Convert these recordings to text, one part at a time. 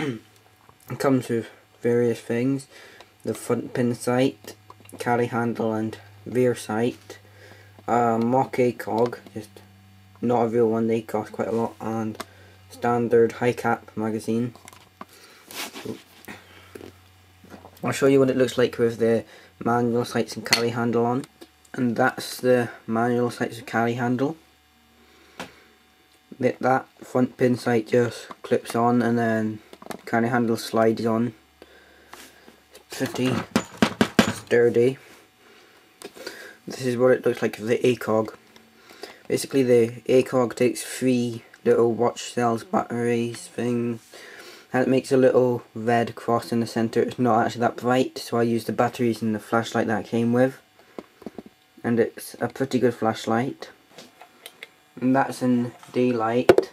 It comes with various things: the front pin sight, carry handle and rear sight, mock ACOG, just not a real one, they cost quite a lot, and standard high cap magazine. I'll show you what it looks like with the manual sights and carry handle on. And that's the manual sights and carry handle. That front pin sight just clips on and then carry handle slides on. It's pretty sturdy. This is what it looks like with the ACOG. Basically the ACOG takes 3 little watch cells, batteries, thing, and it makes a little red cross in the centre. It's not actually that bright, so I used the batteries and the flashlight that it came with. And it's a pretty good flashlight. And that's in daylight.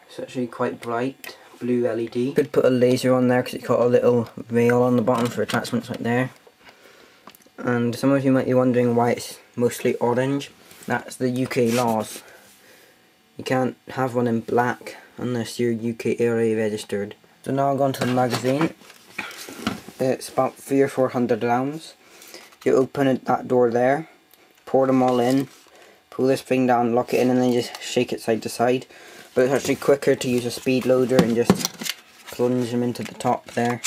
It's actually quite bright, blue LED. Could put a laser on there because it's got a little rail on the bottom for attachments right there. And some of you might be wondering why it's mostly orange. That's the UK laws. You can't have one in black unless you're UK area registered. So now I'll go on to the magazine. It's about 300 or 400 rounds. You open that door there, pour them all in, pull this thing down, lock it in, and then just shake it side to side. But it's actually quicker to use a speed loader and just plunge them into the top there.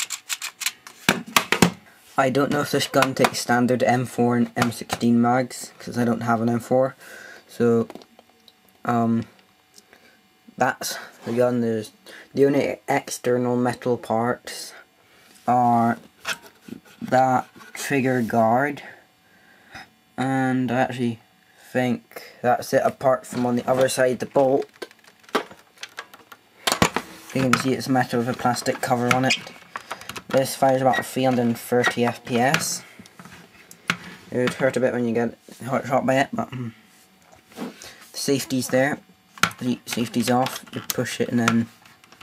I don't know if this gun takes standard M4 and M16 mags, because I don't have an M4. So, that's the gun. The only external metal parts are that trigger guard, and I actually think that's it, apart from on the other side the bolt. You can see it's metal with a plastic cover on it. This fires about 330 FPS. It would hurt a bit when you get shot by it, but the safety's there. The safety's off, you push it and then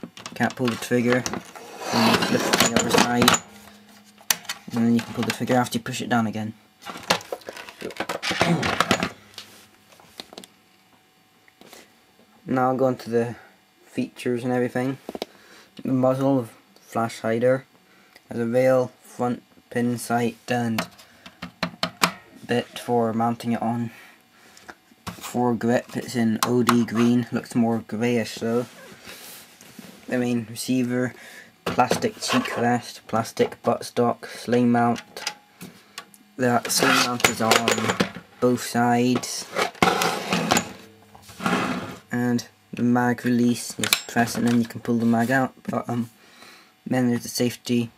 you can't pull the trigger, and you flip it to the other side, and then you can pull the trigger after you push it down again. Now I'll go into the features and everything. The muzzle flash hider has a rail, front pin sight and bit for mounting it on. For grip, it's in OD green, looks more greyish though. The main receiver, plastic cheek rest, plastic buttstock, sling mount. The sling mount is on both sides. And the mag release, you just press it and then you can pull the mag out. But then there's the safety.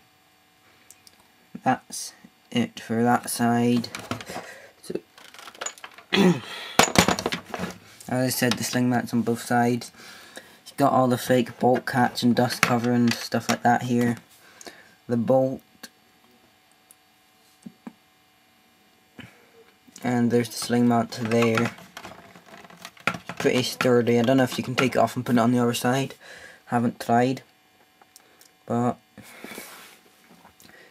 That's it for that side. So as I said, the sling mount's on both sides. It's got all the fake bolt catch and dust cover and stuff like that here. The bolt. And there's the sling mount there. It's pretty sturdy. I don't know if you can take it off and put it on the other side. Haven't tried. But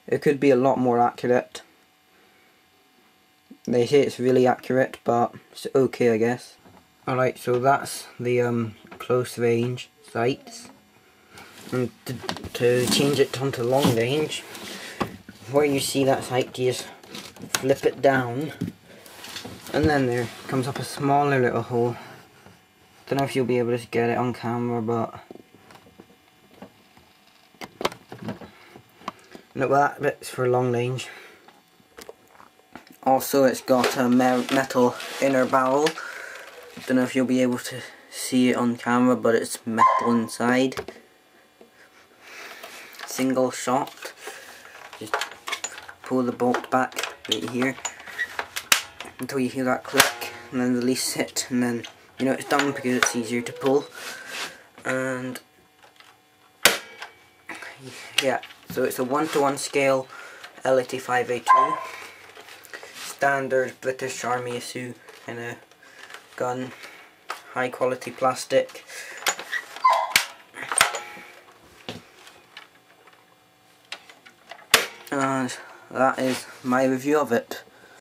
it could be a lot more accurate. They say it's really accurate, but it's okay, I guess. Alright, so that's the close range sights. And to change it onto long range, where you see that sight, you just flip it down, and then there comes up a smaller little hole. Don't know if you'll be able to get it on camera, but look, well, that bit's for long range. Also, it's got a metal inner barrel. Don't know if you'll be able to see it on camera, but it's metal inside. Single shot. Just pull the bolt back right here until you hear that click, and then release it, and then you know it's done because it's easier to pull. And yeah, so it's a 1:1 scale L85A2, standard British Army issue kind of gun, high quality plastic. And that is my review of it.